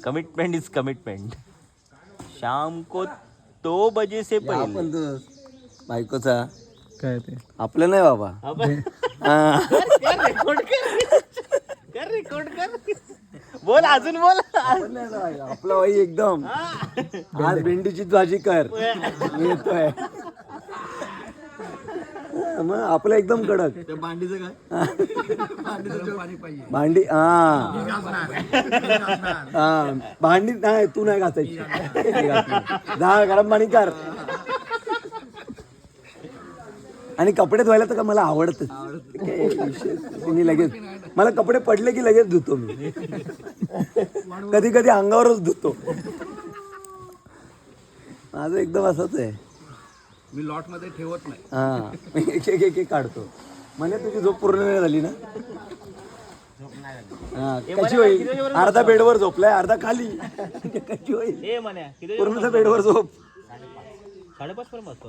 Commitment is commitment. शाम को 2 बजे से पहिले. आपण बायकोचा काय ते आपलं नाही बाबा. रेकॉर्ड कर. बोल अजून बोल. आपला बाई एकदम आज भेंडीची भाजी कर मी येतोय. मग आपलं एकदम कडक. भांडीचं काय भांडी भांडी नाही तू नाही घासायची. जा गरम पाणी कर. आणि कपडे धुवायला तर का मला आवडतं. मी लगेच मला कपडे पडले की लगेच धुतो मी. कधी कधी अंगावरच धुतो. माझं एकदम असंच आहे. मी लॉट मध्ये ठेवत नाही. हा मी एक काढतो. म्हणजे तुझी झोप पूर्ण वेळ झाली ना. हा कशी होईल. अर्धा बेडवर झोपलाय अर्धा खाली. कशी होईल. पूर्ण बेडवर झोप. 5:30 पर्यंत बसतो.